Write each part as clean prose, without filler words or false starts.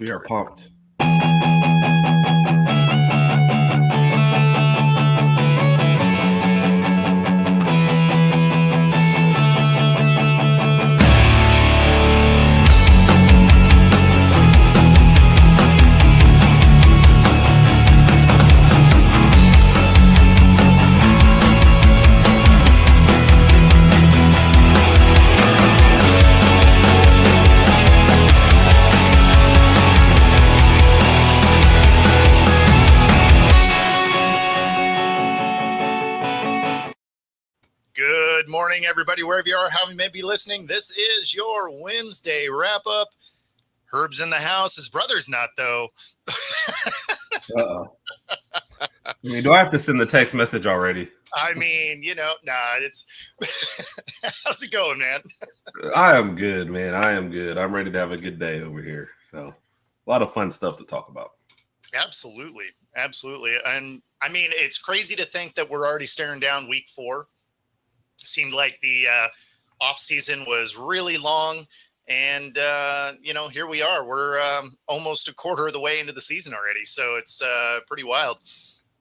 We are pumped. Good morning, everybody, wherever you are, how you may be listening. This is your Wednesday wrap-up. Herb's in the house. His brother's not, though. Uh-oh. I mean, do I have to send the text message already? I mean, it's... How's it going, man? I am good, man. I am good. I'm ready to have a good day over here. So, a lot of fun stuff to talk about. Absolutely. Absolutely. And, I mean, it's crazy to think that we're already staring down week 4. Seemed like the off season was really long, and here we are. We're almost a quarter of the way into the season already, so it's pretty wild.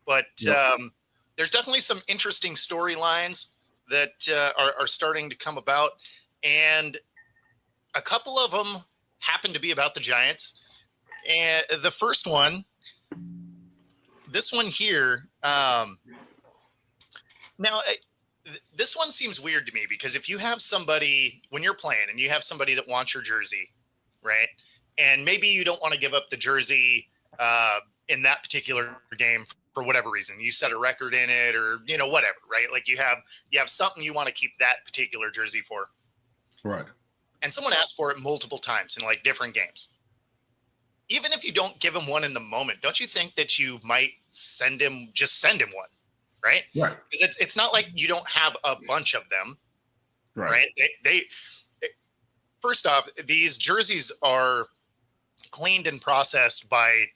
But there's definitely some interesting storylines that are starting to come about, and a couple of them happen to be about the Giants. And the first one, this one here, now. This one seems weird to me because if you have somebody when you're playing and you have somebody that wants your jersey, right? And maybe you don't want to give up the jersey in that particular game for whatever reason. You set a record in it or, whatever, right? Like you have something you want to keep that particular jersey for. Right. And someone asks for it multiple times in like different games. Even if you don't give him one in the moment, don't you think that you might send him one? Right. Because it's not like you don't have a bunch of them. Right. They first off, these jerseys are cleaned and processed by,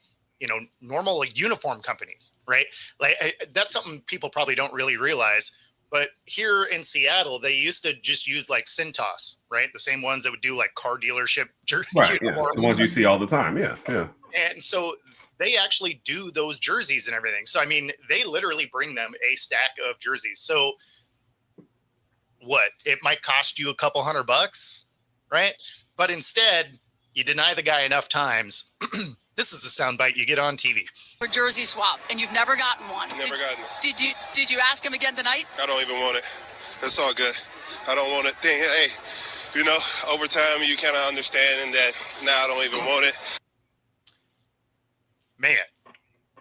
normal like uniform companies. Right. Like that's something people probably don't really realize. But here in Seattle, they used to just use like Cintas, right? The same ones that would do like car dealership jerseys. Right. Yeah. The ones you see all the time. Yeah. Yeah. And so they actually do those jerseys and everything. So, I mean, they literally bring them a stack of jerseys. So what? It might cost you a couple $100, right? But instead, you deny the guy enough times. This is a soundbite you get on TV. For jersey swap, and you've never gotten one. Never gotten it. Did you ask him again tonight? I don't even want it. It's all good. I don't want it. Hey, over time, you kind of understand that now I don't even want it. Man,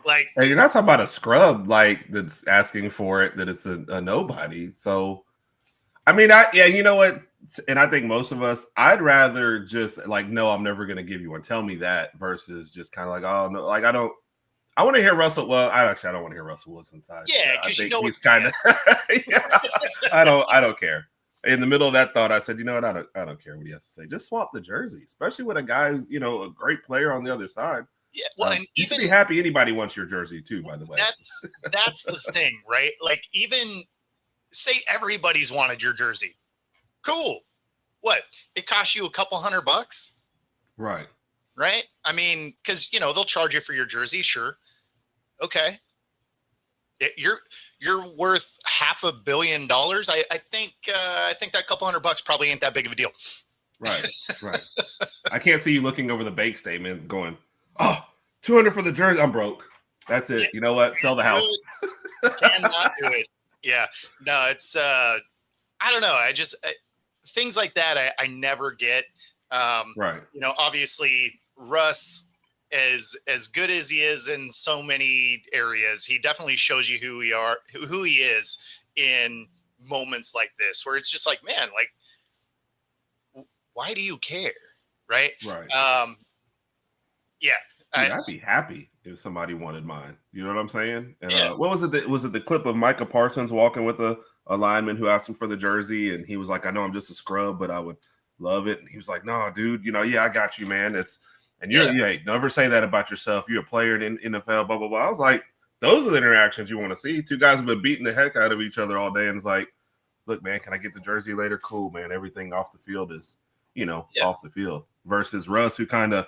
like, hey, you're not talking about a scrub like that's asking for it, that it's a nobody. So, I mean, you know what? And I think most of us, I'd rather just like, no, I'm never going to give you one. Tell me that versus just kind of like, oh no, like I want to hear Russell. Well, I don't want to hear Russell Wilson's side. Yeah, because he's kind of. I don't care. In the middle of that thought, I said, you know what? I don't care what he has to say. Just swap the jersey, especially with a guy who's a great player on the other side. Yeah, well, and you should be happy anybody wants your jersey too, by the way. That's the thing, right? Like, even say everybody's wanted your jersey. Cool. What? It costs you a couple $100? Right. Right? I mean, because they'll charge you for your jersey, sure. Okay. You're worth $500 million. I think that couple $100 probably ain't that big of a deal. Right. I can't see you looking over the bank statement going, oh, $200 for the jersey. I'm broke. That's it. You know what? Sell the house. Cannot do it. Yeah. No, it's I don't know. Things like that I never get. Right. Obviously Russ, as good as he is in so many areas, he definitely shows you who he is in moments like this, where it's just like, man, like, why do you care? Right. Yeah. I'd be happy if somebody wanted mine. You know what I'm saying? And what was it? Was it the clip of Micah Parsons walking with a lineman who asked him for the jersey, and he was like, "I know I'm just a scrub, but I would love it." And he was like, "No, dude, I got you, man. You never say that about yourself. You're a player in NFL, blah blah blah." I was like, those are the interactions you want to see. Two guys have been beating the heck out of each other all day, and it's like, look, man, can I get the jersey later? Cool, man. Everything off the field is, off the field. Versus Russ, who kind of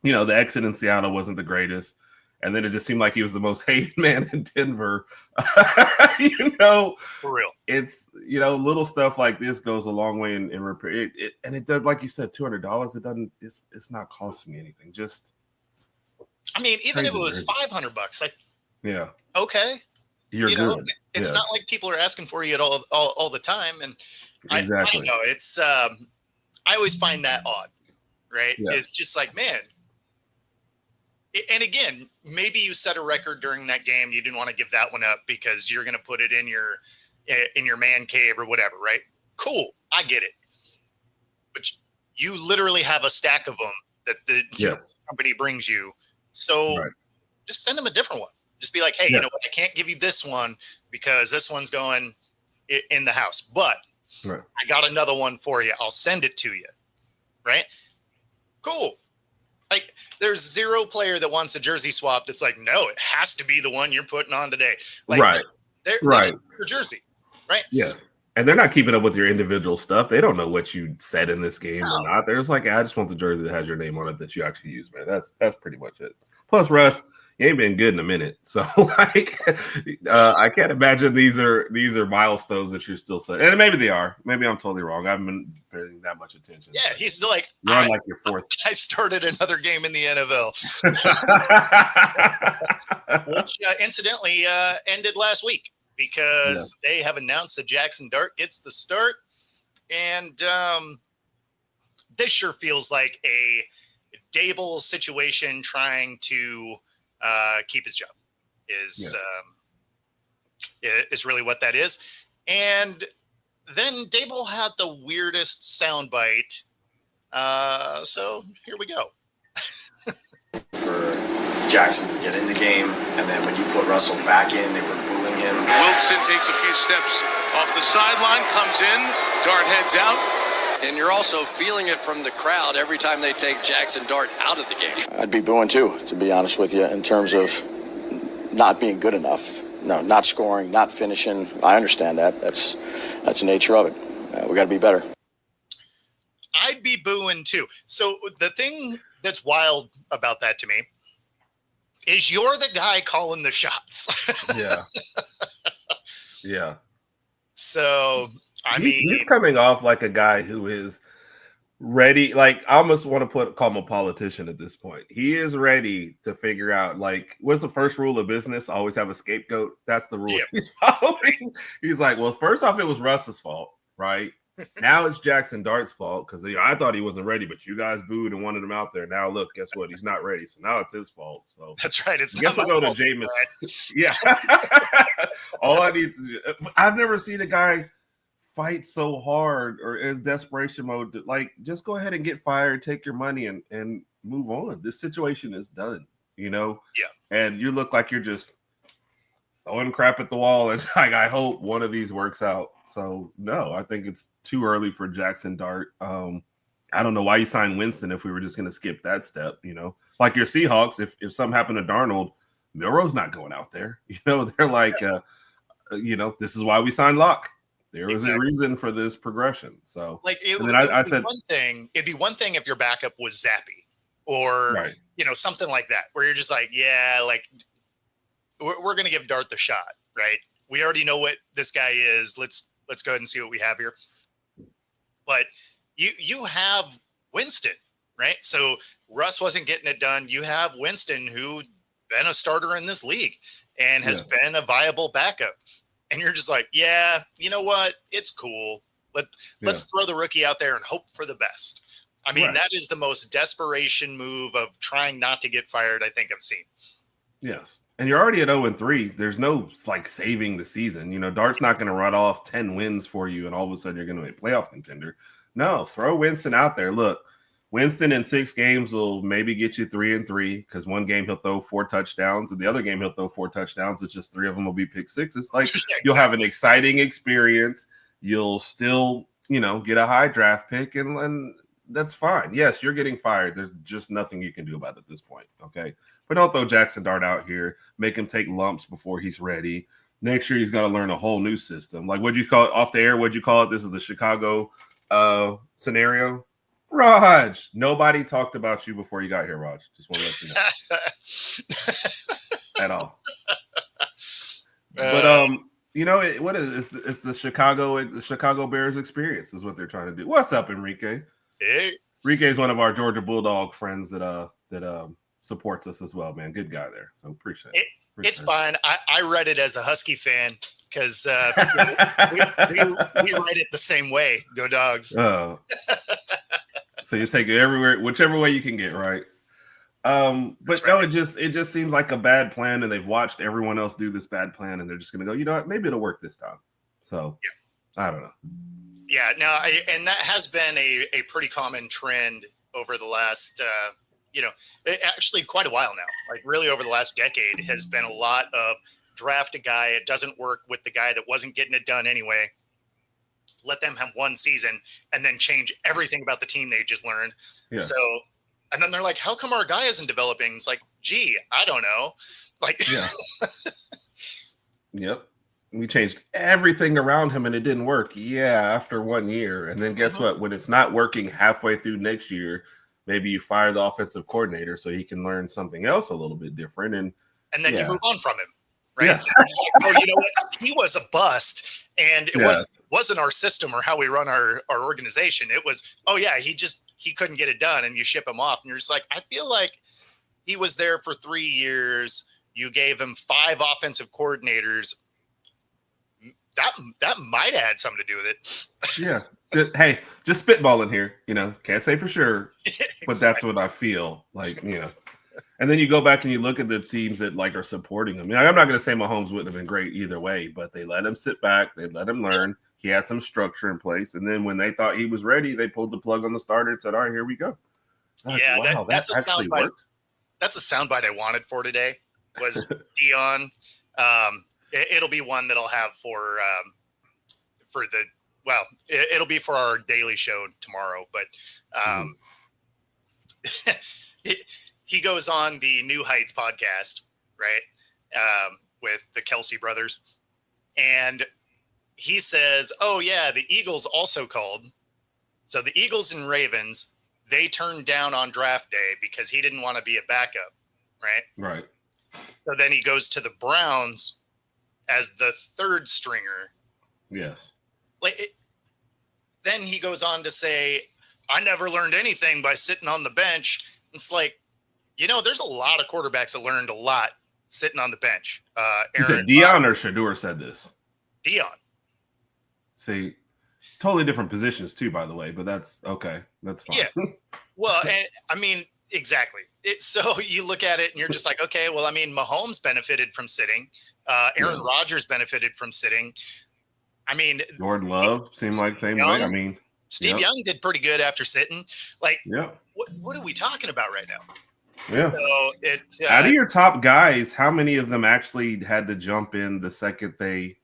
the exit in Seattle wasn't the greatest. And then it just seemed like he was the most hated man in Denver. For real. It's, little stuff like this goes a long way in repair. And it does, like you said, $200. It doesn't, it's not costing me anything. Just, I mean, even if it was $500, like, yeah, okay. You're good. It's not like people are asking for you at all the time. And exactly. I don't know. It's, I always find that odd, right? Yeah. It's just like, man. And again, maybe you set a record during that game. You didn't want to give that one up because you're going to put it in your man cave or whatever, right? Cool. I get it. But you literally have a stack of them that the company brings you. So just send them a different one. Just be like, hey, you know what? I can't give you this one because this one's going in the house. But I got another one for you. I'll send it to you. Right? Cool. Like, there's zero player that wants a jersey swap that's like, no, it has to be the one you're putting on today. Like, they're just your jersey, right? Yeah. And they're not keeping up with your individual stuff. They don't know what you said in this game or not. They're just like, I just want the jersey that has your name on it that you actually use, man. That's pretty much it. Plus, Russ, you ain't been good in a minute. So, I can't imagine these are milestones that you're still setting. And maybe they are. Maybe I'm totally wrong. I haven't been paying that much attention. Yeah, he's like, you're on like your fourth. I started another game in the NFL. Which, incidentally, ended last week because they have announced that Jackson Dart gets the start. And this sure feels like a Dable situation trying to keep his job is really what that is. And then Dable had the weirdest soundbite. So here we go. For Jackson to get in the game, and then when you put Russell back in, they were booing him. Wilson takes a few steps off the sideline, comes in, Dart heads out. And you're also feeling it from the crowd every time they take Jackson Dart out of the game. I'd be booing too, to be honest with you, in terms of not being good enough. No, not scoring, not finishing. I understand that. That's the nature of it. We got to be better. I'd be booing too. So the thing that's wild about that to me is you're the guy calling the shots. Yeah. So I mean, he's coming off like a guy who is ready. Like, I almost want to call him a politician at this point. He is ready to figure out, like, what's the first rule of business? Always have a scapegoat. That's the rule he's following. He's like, well, first off, it was Russ's fault, right? Now it's Jackson Dart's fault because I thought he wasn't ready, but you guys booed and wanted him out there. Now look, guess what? He's not ready. So now it's his fault. So that's right. It's guess we'll go to Jameis. Yeah. All I need to do. I've never seen a guy fight so hard or in desperation mode. Like, just go ahead and get fired, take your money, and move on. This situation is done. Yeah. And you look like you're just throwing crap at the wall, and like, I hope one of these works out. So no, I think it's too early for Jackson Dart. I don't know why you signed Winston if we were just going to skip that step. Like your Seahawks, if something happened to Darnold, Milroe's not going out there. They're like, this is why we signed Locke. There was a reason for this progression. So, like, I said, it'd be one thing if your backup was Zappy or something like that, where you're just like, yeah, like, we're going to give Dart the shot, right? We already know what this guy is. Let's go ahead and see what we have here. But you have Winston, right? So Russ wasn't getting it done. You have Winston, who been a starter in this league and has been a viable backup. And you're just like, yeah, you know what? It's cool. Let's throw the rookie out there and hope for the best. I mean, that is the most desperation move of trying not to get fired I think I've seen. Yes. And you're already at 0-3. There's no like saving the season. Dart's not going to run off 10 wins for you and all of a sudden you're going to be a playoff contender. No, throw Winston out there. Look, Winston in 6 games will maybe get you 3-3 because one game he'll throw 4 touchdowns and the other game he'll throw 4 touchdowns. It's just 3 of them will be pick sixes. Like, You'll have an exciting experience. You'll still, get a high draft pick and that's fine. Yes, you're getting fired. There's just nothing you can do about it at this point. Okay. But don't throw Jackson Dart out here. Make him take lumps before he's ready. Next year, he's got to learn a whole new system. Like, what'd you call it off the air? What'd you call it? This is the Chicago scenario. Raj, nobody talked about you before you got here, Raj. Just want to let you know. At all. But what is it's the Chicago Bears experience is what they're trying to do. What's up, Enrique? Hey. Enrique is one of our Georgia Bulldog friends that supports us as well, man. Good guy there. So appreciate it. It's fine. I read it as a Husky fan because we read it the same way. Go Dogs. Oh. So you take it everywhere, whichever way you can get, right? But right. No, it just seems like a bad plan, and they've watched everyone else do this bad plan, and they're just gonna go, you know what, maybe it'll work this time. So yeah. I don't know. Yeah, no, and that has been a pretty common trend over the last actually quite a while now. Like really over the last decade has been a lot of draft a guy, it doesn't work with the guy that wasn't getting it done anyway. Let them have one season and then change everything about the team they just learned. Yeah. So, and then they're like, how come our guy isn't developing? It's like, gee, I don't know. Like, yeah. Yep. We changed everything around him and it didn't work. Yeah. After 1 year. And then guess what? When it's not working halfway through next year, maybe you fire the offensive coordinator so he can learn something else a little bit different. And then you move on from him. Right. Yes. Like, oh, you know what? He was a bust and it wasn't our system or how we run our organization. It was, oh yeah, he couldn't get it done and you ship him off. And you're just like, I feel like he was there for 3 years. You gave him 5 offensive coordinators. That might have had something to do with it. Yeah. Hey, just spitballing here, can't say for sure, exactly. But that's what I feel like, And then you go back and you look at the teams that are supporting him. I'm not going to say Mahomes wouldn't have been great either way, but they let him sit back. They let him learn. He had some structure in place. And then when they thought he was ready, they pulled the plug on the starter and said, all right, here we go. Yeah, wow, that's a soundbite. That's a soundbite I wanted for today was Dion. It'll be one that I'll have it'll be for our daily show tomorrow. But he goes on the New Heights podcast, right, with the Kelsey brothers. And he says, oh, yeah, the Eagles also called. So the Eagles and Ravens, they turned down on draft day because he didn't want to be a backup, right? Right. So then he goes to the Browns as the third stringer. Yes. Then he goes on to say, I never learned anything by sitting on the bench. It's like, there's a lot of quarterbacks that learned a lot sitting on the bench. You said Dion or Shador said this? Dion. See, totally different positions too, by the way, but that's okay. That's fine. Yeah. Well, and I mean, exactly. So you look at it and you're just like, okay, well, I mean, Mahomes benefited from sitting. Aaron Rodgers benefited from sitting. I mean, Jordan Love seemed like same way. I mean, Steve Young did pretty good after sitting. Like, what are we talking about right now? Yeah. So out of your top guys, how many of them actually had to jump in the second they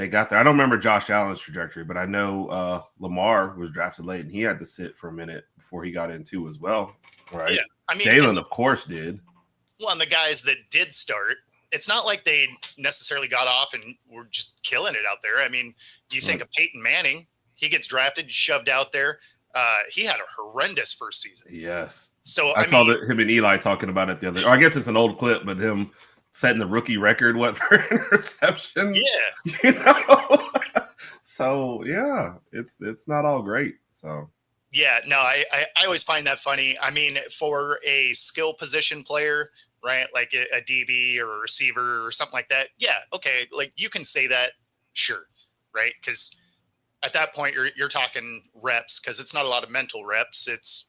got there? I don't remember Josh Allen's trajectory, but I know Lamar was drafted late and he had to sit for a minute before he got in too as well. Right. Yeah. I mean, Jalen, of course, did. Well, and the guys that did start, it's not like they necessarily got off and were just killing it out there. I mean, do you think of Peyton Manning? He gets drafted, shoved out there. He had a horrendous first season. Yes. So I saw him and Eli talking about it the other. Or I guess it's an old clip, but him setting the rookie record for interceptions. Yeah. So yeah, it's not all great. So yeah, no, I always find that funny. I mean, for a skill position player, right, like a DB or a receiver or something like that. Yeah, okay, like you can say that, sure, right? Because at that point you're talking reps because it's not a lot of mental reps. It's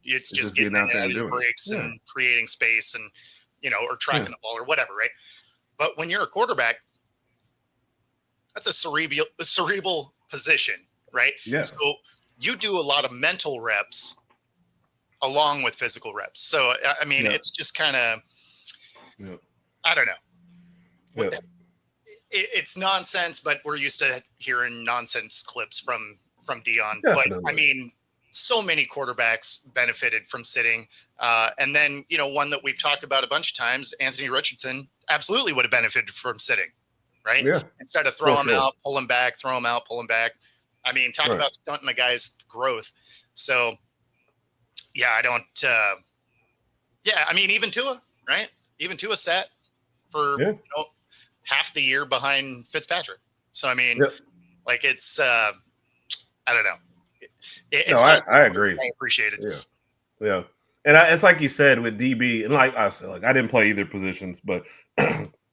it's just getting out there the breaks and creating space and or tracking the ball or whatever, right? But when you're a quarterback, that's a cerebral position, right? Yeah. So you do a lot of mental reps along with physical reps. So I mean, it's just kind of, I don't know. Yeah. It's nonsense, but we're used to hearing nonsense clips from Dion. Definitely. But I mean, so many quarterbacks benefited from sitting. And then, one that we've talked about a bunch of times, Anthony Richardson absolutely would have benefited from sitting, right? Yeah. Instead of throw him out, pull him back, throw him out, pull him back. I mean, talk about stunting a guy's growth. So, yeah, I don't. I mean, even Tua, right? Even Tua sat for half the year behind Fitzpatrick. So, I mean, like it's, I don't know. It's I agree. I appreciate it. Yeah. And it's like you said with DB, and like I said, like I didn't play either positions, but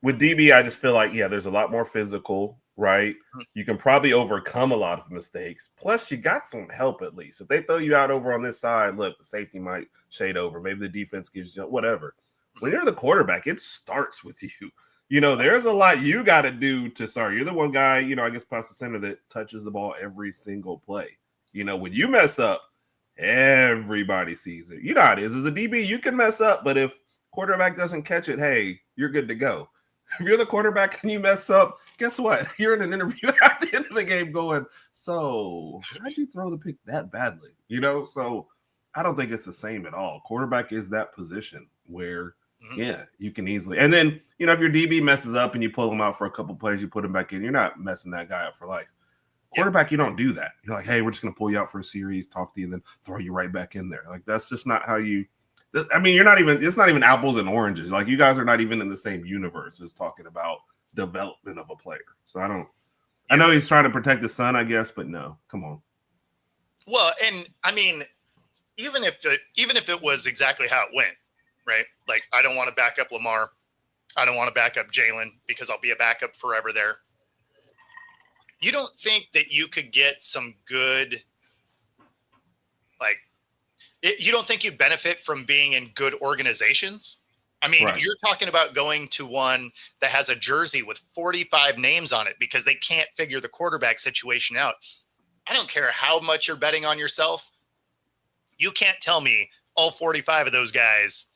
with DB, I just feel like, there's a lot more physical, right? You can probably overcome a lot of mistakes. Plus, you got some help at least. If they throw you out over on this side, look, the safety might shade over. Maybe the defense gives you whatever. When you're the quarterback, it starts with you. There's a lot you got to do to start. You're the one guy, I guess past the center that touches the ball every single play. When you mess up, everybody sees it. You know how it is. As a DB, you can mess up, but if quarterback doesn't catch it, hey, you're good to go. If you're the quarterback and you mess up, guess what? You're in an interview at the end of the game going, so how'd you throw the pick that badly? So I don't think it's the same at all. Quarterback is that position where, you can easily. And then, if your DB messes up and you pull him out for a couple plays, you put him back in, you're not messing that guy up for life. Quarterback, you don't do that. You're like, hey, we're just going to pull you out for a series, talk to you, and then throw you right back in there. Like, that's just not how you – I mean, it's not even apples and oranges. Like, you guys are not even in the same universe as talking about development of a player. So I know he's trying to protect his son, I guess, but no, come on. Well, and, I mean, even if it was exactly how it went, right? Like, I don't want to back up Lamar. I don't want to back up Jalen because I'll be a backup forever there. You don't think that you could get some good, you don't think you'd benefit from being in good organizations? I mean, You're talking about going to one that has a jersey with 45 names on it because they can't figure the quarterback situation out. I don't care how much you're betting on yourself. You can't tell me all 45 of those guys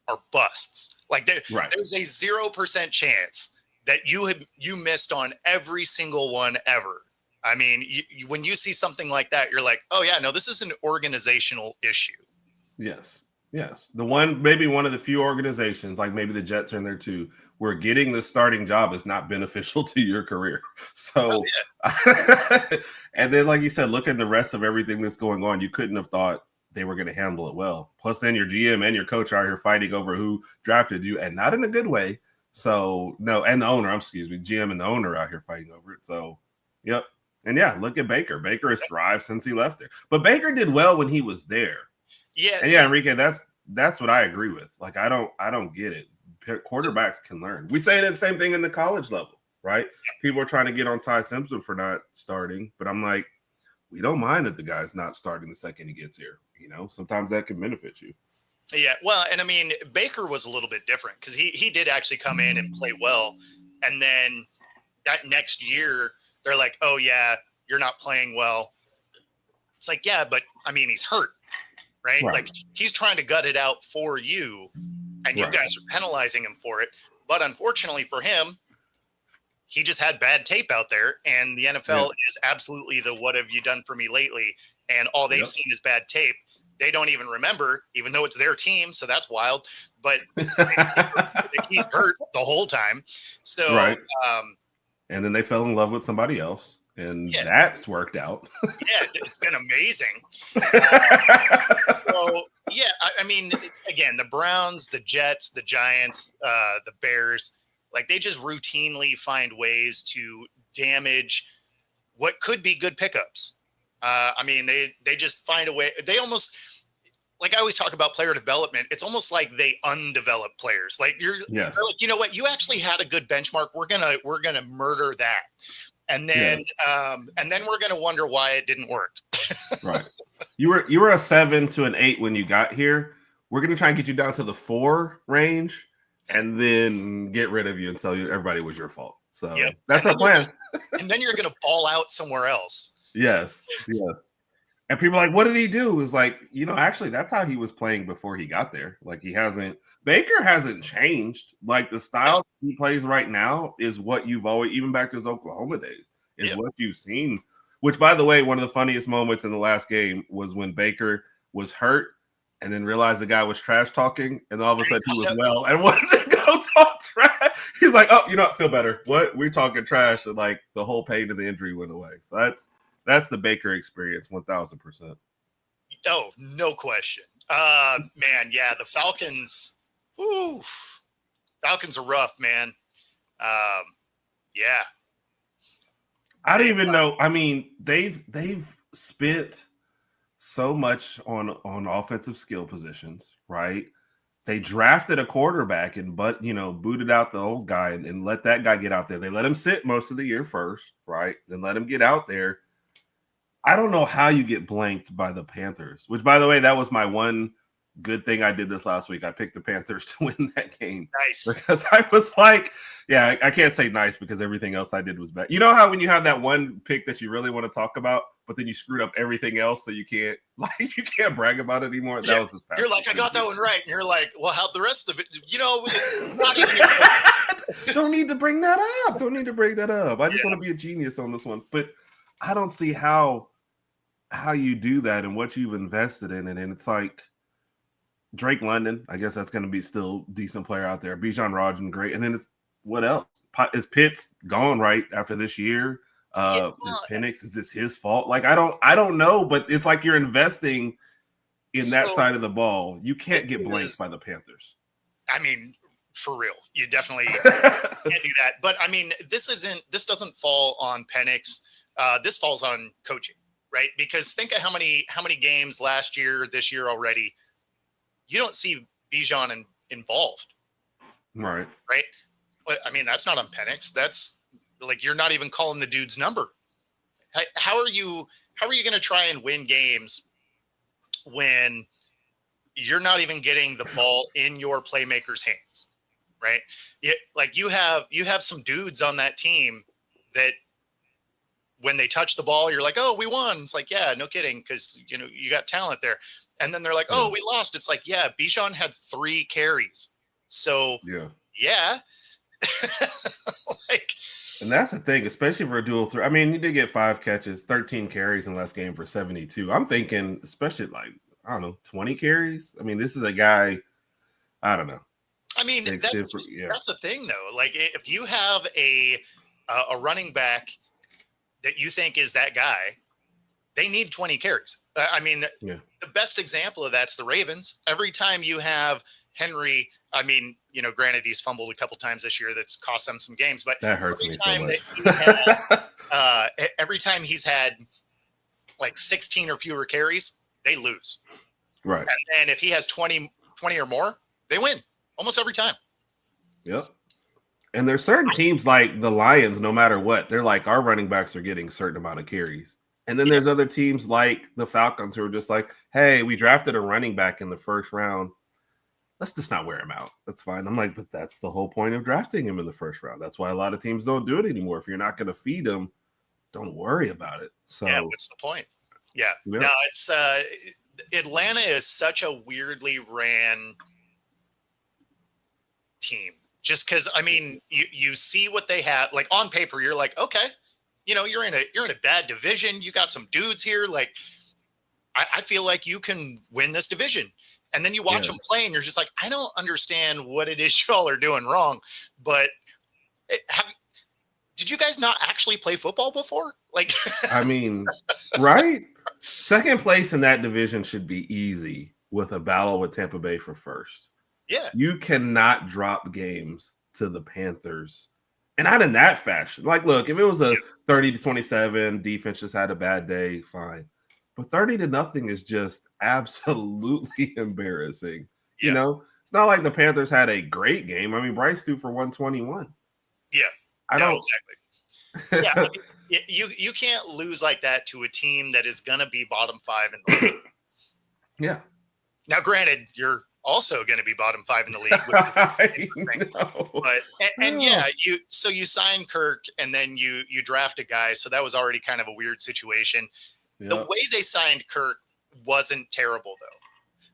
are busts. Like there's a 0% chance that you missed on every single one ever. I mean, when you see something like that, you're like, oh yeah, no, this is an organizational issue. Yes. Maybe one of the few organizations, like maybe the Jets are in there too, where getting the starting job is not beneficial to your career. So, and then like you said, look at the rest of everything that's going on. You couldn't have thought they were going to handle it well. Plus then your GM and your coach are here fighting over who drafted you, and not in a good way. So no, and the owner, GM and the owner out here fighting over it. So, yep. And look at Baker. Baker has thrived since he left there. But Baker did well when he was there. Yes. And Enrique, that's what I agree with. Like, I don't get it. Quarterbacks can learn. We say the same thing in the college level, right? People are trying to get on Ty Simpson for not starting, but I'm like, we don't mind that the guy's not starting the second he gets here. Sometimes that can benefit you. Yeah, well, and I mean, Baker was a little bit different because he did actually come in and play well. And then that next year, they're like, oh, yeah, you're not playing well. It's like, yeah, but I mean, he's hurt, right? Like, he's trying to gut it out for you, and you guys are penalizing him for it. But unfortunately for him, he just had bad tape out there, and the NFL is absolutely the what have you done for me lately, and all they've seen is bad tape. They don't even remember, even though it's their team, so that's wild. But he's hurt the whole time. So, and then they fell in love with somebody else, and that's worked out. It's been amazing. I mean, again, the Browns, the Jets, the Giants, the Bears, like they just routinely find ways to damage what could be good pickups. I mean, they just find a way. They almost, like I always talk about player development. It's almost like they undevelop players. Like they're like, you know what? You actually had a good benchmark. We're gonna murder that, and then we're gonna wonder why it didn't work. Right. You were a 7 to an 8 when you got here. We're gonna try and get you down to the 4 range, and then get rid of you and tell you everybody was your fault. So that's our plan. And then you're gonna ball out somewhere else. Yes. And people are like, what did he do? It's like, actually, that's how he was playing before he got there. Like, Baker hasn't changed. Like, the style he plays right now is what you've always, even back to his Oklahoma days, is what you've seen. Which, by the way, one of the funniest moments in the last game was when Baker was hurt and then realized the guy was trash talking, and all of a sudden he was well and wanted to go talk trash. He's like, oh, feel better. What? We're talking trash, and like the whole pain of the injury went away. So that's the Baker experience, 1,000%. Oh, no question. Man, yeah, the Falcons. Ooh, Falcons are rough, man. Yeah. I don't even know. I mean, they've spent so much on offensive skill positions, right? They drafted a quarterback and booted out the old guy and let that guy get out there. They let him sit most of the year first, right? Then let him get out there. I don't know how you get blanked by the Panthers, which, by the way, that was my one good thing I did this last week. I picked the Panthers to win that game. Nice. Because I was like, yeah, I can't say nice because everything else I did was bad. You know how when you have that one pick that you really want to talk about, but then you screwed up everything else, so you can't brag about it anymore? Yeah. That was this past You're like, I got that one right. And you're like, well, how'd the rest of it? Not even Don't need to bring that up. I just want to be a genius on this one. But I don't see how you do that and what you've invested in it. And it's like Drake London, I guess that's going to be still decent player out there. Bijan Rajan, great. And then it's what else? Is Pitts gone right after this year? Is Penix, is this his fault? Like, I don't know, but it's like you're investing in that side of the ball. You can't get blanked by the Panthers. I mean, for real, you definitely can't do that. But I mean, this doesn't fall on Penix. This falls on coaching. Right, because think of how many games last year, this year already, you don't see Bijan involved. Right. But I mean, that's not on Penix. That's like you're not even calling the dude's number. How are you going to try and win games when you're not even getting the ball in your playmakers' hands? Right? You have some dudes on that team that, when they touch the ball, you're like, oh, we won. It's like, yeah, no kidding, because you got talent there. And then they're like, oh, we lost. It's like, yeah, Bijan had 3 carries. So yeah. And that's the thing, especially for a dual threat. I mean, he did get 5 catches, 13 carries in last game for 72. I'm thinking, especially I don't know, 20 carries. I mean, this is a guy, I don't know. I mean, that's the thing though. Like, if you have a running back that you think is that guy, they need 20 carries. I mean, the best example of that's the Ravens. Every time you have Henry, I mean, granted he's fumbled a couple times this year. That's cost them some games, but that hurts me so much. Every time he's had like 16 or fewer carries, they lose. Right. And if he has 20 or more, they win almost every time. Yep. And there's certain teams like the Lions, no matter what, they're like, our running backs are getting a certain amount of carries. And then there's other teams like the Falcons who are just like, hey, we drafted a running back in the first round. Let's just not wear him out. That's fine. I'm like, but that's the whole point of drafting him in the first round. That's why a lot of teams don't do it anymore. If you're not going to feed him, don't worry about it. So yeah, what's the point? Yeah. No, it's Atlanta is such a weirdly ran team. Just because, I mean, you see what they have, like on paper, you're like, okay, you're in a bad division. You got some dudes here. Like, I feel like you can win this division. And then you watch them play, and you're just like, I don't understand what it is y'all are doing wrong. But did you guys not actually play football before? Like, I mean, right? Second place in that division should be easy with a battle with Tampa Bay for first. Yeah. You cannot drop games to the Panthers. And not in that fashion. Like, look, if it was a 30-27, defense just had a bad day, fine. But 30-0 is just absolutely embarrassing. Yeah. It's not like the Panthers had a great game. I mean, Bryce threw for 121. Yeah. Exactly. Yeah. I mean, you can't lose like that to a team that is going to be bottom 5 in the league. Yeah. Now, granted, you're also going to be bottom 5 in the league. But you sign Kirk and then you draft a guy. So that was already kind of a weird situation. Yep. The way they signed Kirk wasn't terrible though.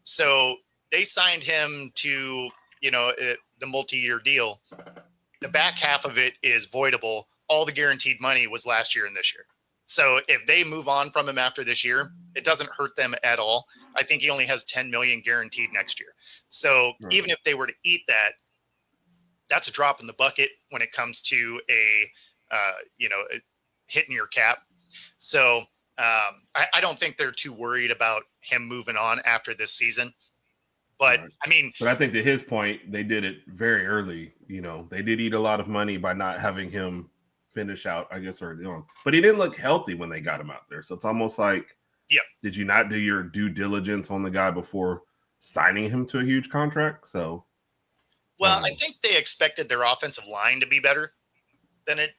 So they signed him to, the multi-year deal. The back half of it is voidable. All the guaranteed money was last year and this year. So if they move on from him after this year, it doesn't hurt them at all. I think he only has $10 million guaranteed next year. So even if they were to eat that, that's a drop in the bucket when it comes to hitting your cap. So I don't think they're too worried about him moving on after this season. But Right. I mean, but I think to his point, they did it very early. They did eat a lot of money by not having him finish out, I guess, early on. But he didn't look healthy when they got him out there. So it's almost like, did you not do your due diligence on the guy before signing him to a huge contract? So, well, I think they expected their offensive line to be better than it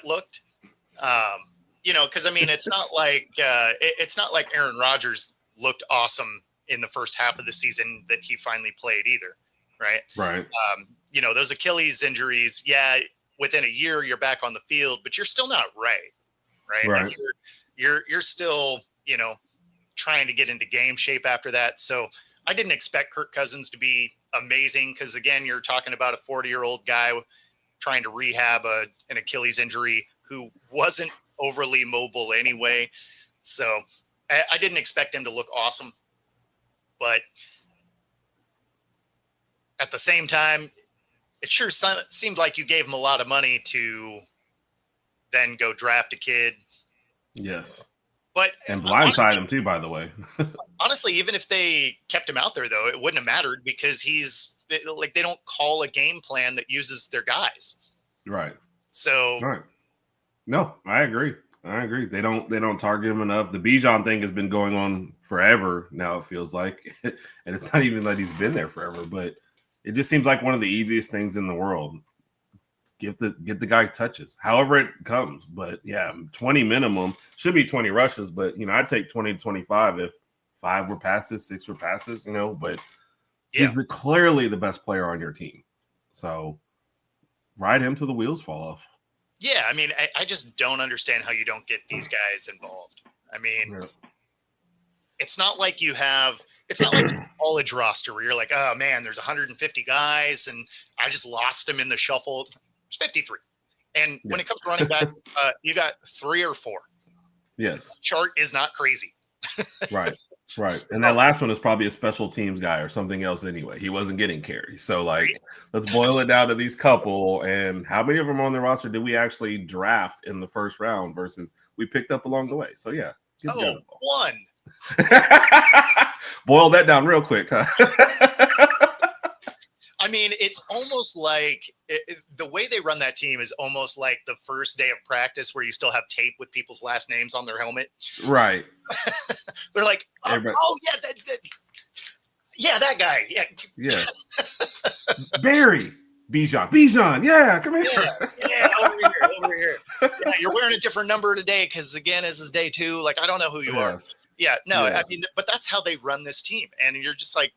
looked. Because I mean, it's not like Aaron Rodgers looked awesome in the first half of the season that he finally played either, right? Right. Those Achilles injuries, within a year you're back on the field, but you're still not right? Right. Like you're still, trying to get into game shape after that. So I didn't expect Kirk Cousins to be amazing because, again, you're talking about a 40-year-old guy trying to rehab an Achilles injury who wasn't overly mobile anyway. So I didn't expect him to look awesome. But at the same time, it sure seemed like you gave him a lot of money to then go draft a kid. Yes. And blindside him too, by the way. Honestly, even if they kept him out there, though, it wouldn't have mattered because they don't call a game plan that uses their guys. Right. So. Right. No, I agree. They don't target him enough. The Bijan thing has been going on forever now, it feels like. And it's not even that he's been there forever, but it just seems like one of the easiest things in the world. Get the guy touches, however it comes. But 20 minimum, should be 20 rushes. But I'd take 20 to 25 if 5 were passes, 6 were passes. But he's clearly the best player on your team. So ride him till the wheels fall off. Yeah, I mean, I just don't understand how you don't get these guys involved. I mean, it's not like it's not like a college roster where you're like, oh man, there's 150 guys and I just lost them in the shuffle. There's 53. And when it comes to running back, you got 3 or 4. Yes. The chart is not crazy. Right. And that last one is probably a special teams guy or something else anyway. He wasn't getting carries. So, let's boil it down to these couple. And how many of them on the roster did we actually draft in the first round versus we picked up along the way? So, yeah. One. Boil that down real quick, huh? I mean, it's almost like the way they run that team is almost like the first day of practice where you still have tape with people's last names on their helmet. Right. They're like, that guy. Yeah. Barry. Bijan. Yeah, come here. Yeah, over here. Yeah, you're wearing a different number today because, again, this is day 2. Like, I don't know who you are. Yeah, no, I mean, but that's how they run this team. And you're just like,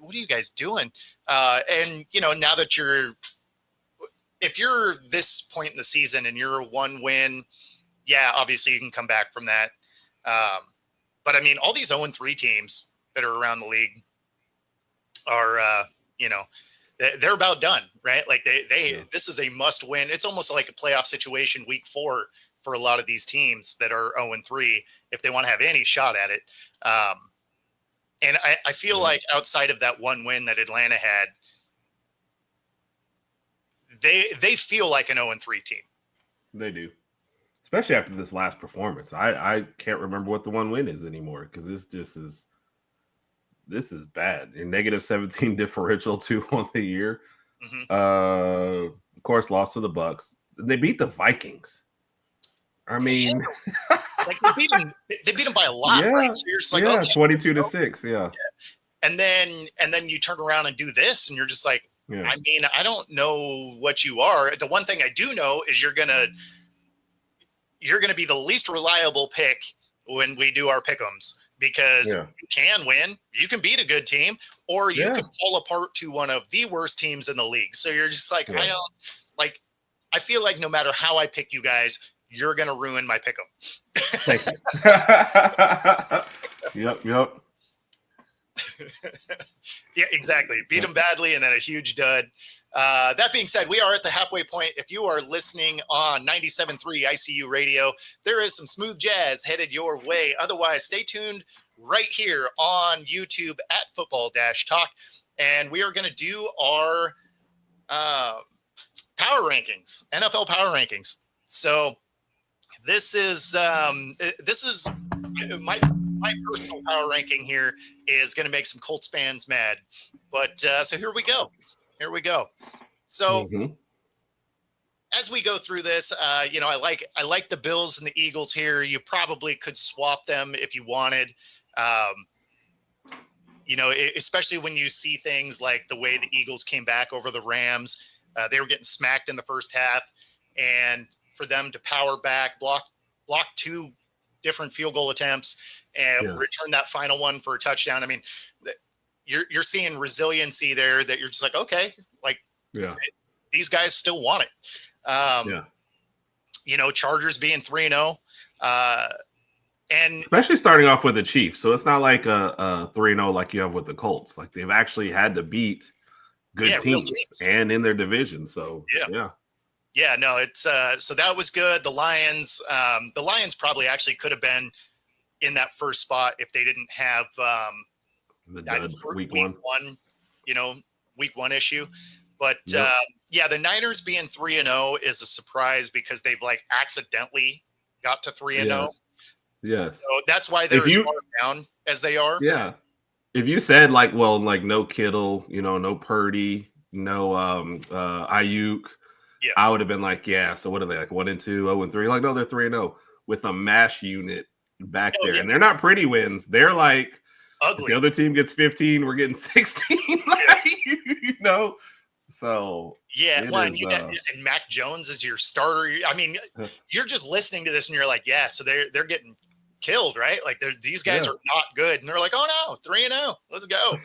what are you guys doing? And, now that if you're this point in the season and you're 1 win, obviously you can come back from that. But I mean, all these 0-3 teams that are around the league are, they're about done, right? Like this is a must win. It's almost like a playoff situation week 4 for a lot of these teams that are 0-3 if they want to have any shot at it. And I feel like outside of that 1 win that Atlanta had, they feel like an 0-3 team. They do. Especially after this last performance. I can't remember what the 1 win is anymore because this is bad. A negative 17 differential 2 on the year. Mm-hmm. Of course, lost to the Bucks. They beat the Vikings. I mean, like they beat them by a lot, right? So you're just like, okay, 22-6, yeah. And then you turn around and do this, and you're just like, I mean, I don't know what you are. The one thing I do know is you're gonna be the least reliable pick when we do our pick'ems because you can win, you can beat a good team, or you can fall apart to one of the worst teams in the league. So you're just like, I feel like no matter how I pick you guys, you're going to ruin my pick'em. Thank you. Yep. Yeah, exactly. Beat them badly and then a huge dud. That being said, we are at the halfway point. If you are listening on 97.3 ICU radio, there is some smooth jazz headed your way. Otherwise, stay tuned right here on YouTube at Football-Talk. And we are going to do our power rankings, NFL power rankings. So This is my personal power ranking here is going to make some Colts fans mad. But so here we go. So as we go through this, I like the Bills and the Eagles here. You probably could swap them if you wanted. Especially when you see things like the way the Eagles came back over the Rams. They were getting smacked in the first half, and for them to power back, block 2 different field goal attempts, and return that final one for a touchdown. I mean, you're seeing resiliency there that you're just like, okay, like these guys still want it. Chargers being 3-0. And especially starting off with the Chiefs. So it's not like a 3-0 like you have with the Colts. Like they've actually had to beat good teams and in their division. So no, it's so that was good. The Lions probably actually could have been in that first spot if they didn't have the dud, week one issue. But the Niners being 3-0 is a surprise because they've like accidentally got to 3-0. Yes. So that's why they're as far down as they are. Yeah. If you said like no Kittle, no Purdy, no Ayuk, I would have been like, so what are they, like 1-2, 0-3? Like, no, they're 3-0 with a mash unit back there. And they're not pretty wins. They're like ugly. If the other team gets 15, we're getting 16. So and Mac Jones is your starter. I mean, you're just listening to this and you're like, so they're getting killed, right? Like these guys are not good, and they're like, oh no, 3-0, let's go.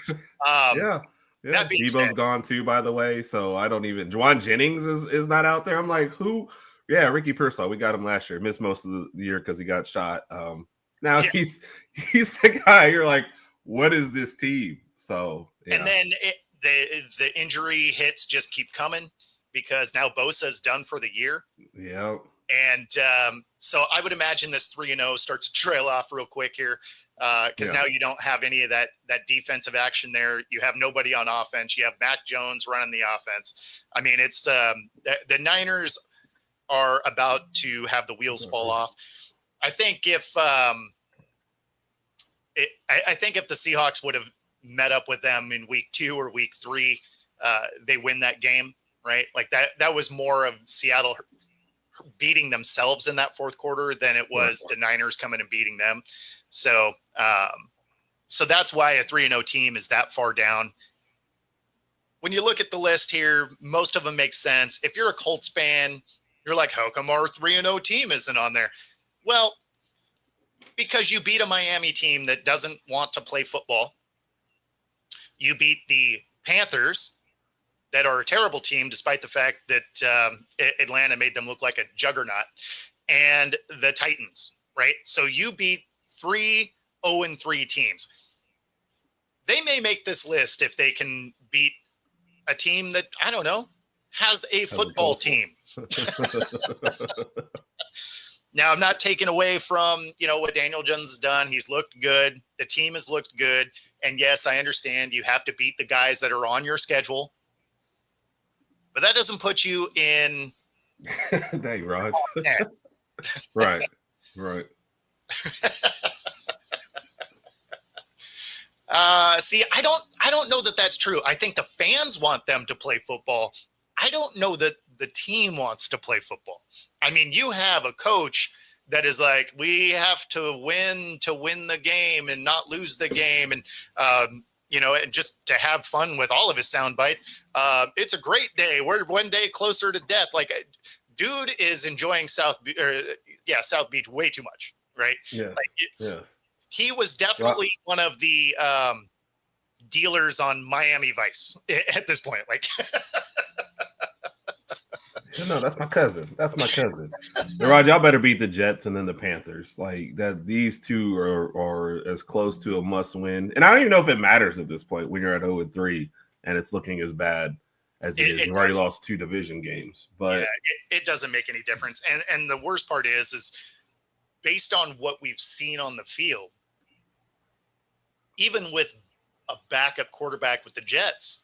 That being Debo's said, gone too, by the way. So I don't even. Juwan Jennings is not out there. I'm like, who? Yeah, Ricky Pearsall. We got him last year. Missed most of the year because he got shot. Now he's the guy. You're like, what is this team? So and then the injury hits just keep coming because now Bosa's done for the year. Yeah. And so I would imagine this 3-0 starts to trail off real quick here because now you don't have any of that defensive action there. You have nobody on offense. You have Mac Jones running the offense. I mean, it's the Niners are about to have the wheels fall off. I think if I think if the Seahawks would have met up with them in week 2 or week 3, they win that game, right? Like that was more of Seattle beating themselves in that fourth quarter than it was the Niners coming and beating them. So that's why a 3-0 team is that far down. When you look at the list here, most of them make sense. If you're a Colts fan, you're like, how come our 3-0 team isn't on there? Well, because you beat a Miami team that doesn't want to play football. You beat the Panthers, that are a terrible team, despite the fact that Atlanta made them look like a juggernaut, and the Titans, right? So you beat 3 0-3 teams. They may make this list if they can beat a team that, I don't know, has a football team. Now, I'm not taking away from, what Daniel Jones has done. He's looked good. The team has looked good. And yes, I understand you have to beat the guys that are on your schedule. But that doesn't put you in. Dang, Rod. Right. See, I don't know that that's true. I think the fans want them to play football. I don't know that the team wants to play football. I mean, you have a coach that is like, we have to win the game and not lose the game. And, and just to have fun with all of his sound bites. It's a great day. We're one day closer to death. Like, dude is enjoying South Beach way too much, right? Yeah. He was definitely one of the dealers on Miami Vice at this point. Like, no, that's my cousin. Now, Rod, y'all better beat the Jets and then the Panthers. Like that, these two are as close to a must-win. And I don't even know if it matters at this point when you're at 0-3 and it's looking as bad as it is. You've already lost 2 division games, but it doesn't make any difference. And the worst part is based on what we've seen on the field, even with a backup quarterback with the Jets,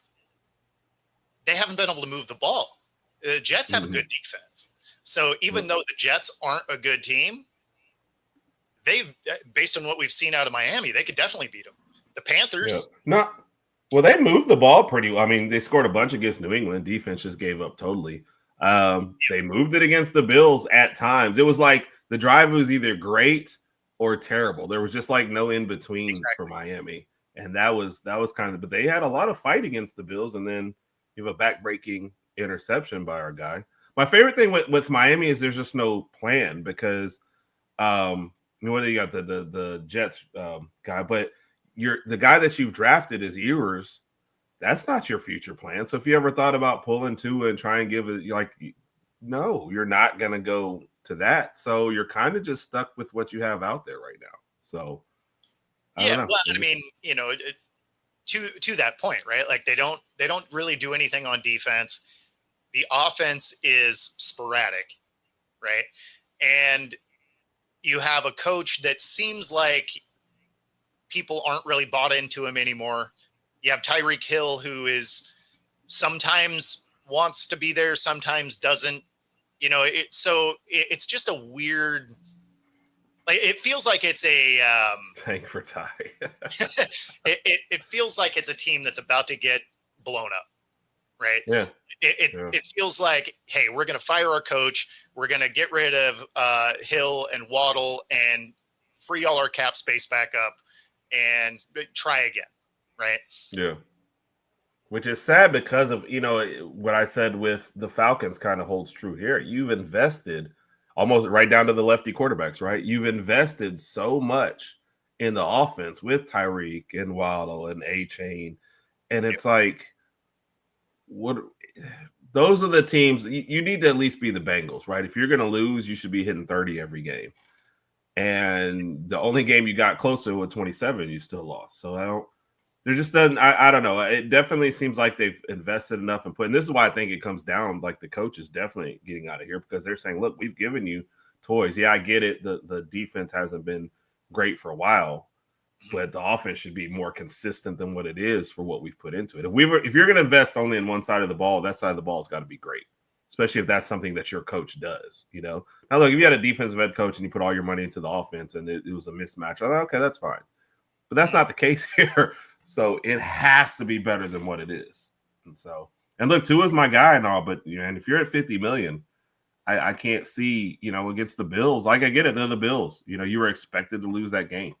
they haven't been able to move the ball. The Jets have a good defense. So even though the Jets aren't a good team, based on what we've seen out of Miami, they could definitely beat them. The Panthers. Yeah. Well, they moved the ball pretty well. I mean, they scored a bunch against New England. Defense just gave up totally. They moved it against the Bills at times. It was like the drive was either great or terrible. There was just like no in between for Miami. And that was kind of, but they had a lot of fight against the Bills. And then you have a back-breaking interception by our guy. My favorite thing with Miami is there's just no plan because what do you got the Jets guy, but the guy that you've drafted is Ewers. That's not your future plan. So if you ever thought about pulling Tua and try and give it, no, you're not going to go to that. So you're kind of just stuck with what you have out there right now. So I don't know. Well, I mean, to that point, right? Like they don't really do anything on defense. The offense is sporadic, right? And you have a coach that seems like people aren't really bought into him anymore. You have Tyreek Hill, who is sometimes wants to be there, sometimes doesn't. It's just a weird. Like it feels like it's a tank for Ty. it feels like it's a team that's about to get blown up, right? Yeah. It feels like, hey, we're going to fire our coach. We're going to get rid of Hill and Waddle and free all our cap space back up and try again, right? Yeah. Which is sad because of, what I said with the Falcons kind of holds true here. You've invested almost right down to the lefty quarterbacks, right? You've invested so much in the offense with Tyreek and Waddle and A-Chain. And it's like, those are the teams you need to at least be the Bengals, right? If you're going to lose, you should be hitting 30 every game. And the only game you got closer with 27, you still lost. So I don't know. It definitely seems like they've invested enough and this is why I think it comes down, like the coach is definitely getting out of here because they're saying, look, we've given you toys. Yeah, I get it. The defense hasn't been great for a while, but the offense should be more consistent than what it is for what we've put into it. If you're going to invest only in one side of the ball, that side of the ball has got to be great, especially if that's something that your coach does, Now, look, if you had a defensive head coach and you put all your money into the offense and it was a mismatch, I thought, okay, that's fine. But that's not the case here. So it has to be better than what it is. And look, Tua's my guy and all, but and if you're at $50 million, I can't see, against the Bills. Like I get it, they're the Bills. You were expected to lose that game.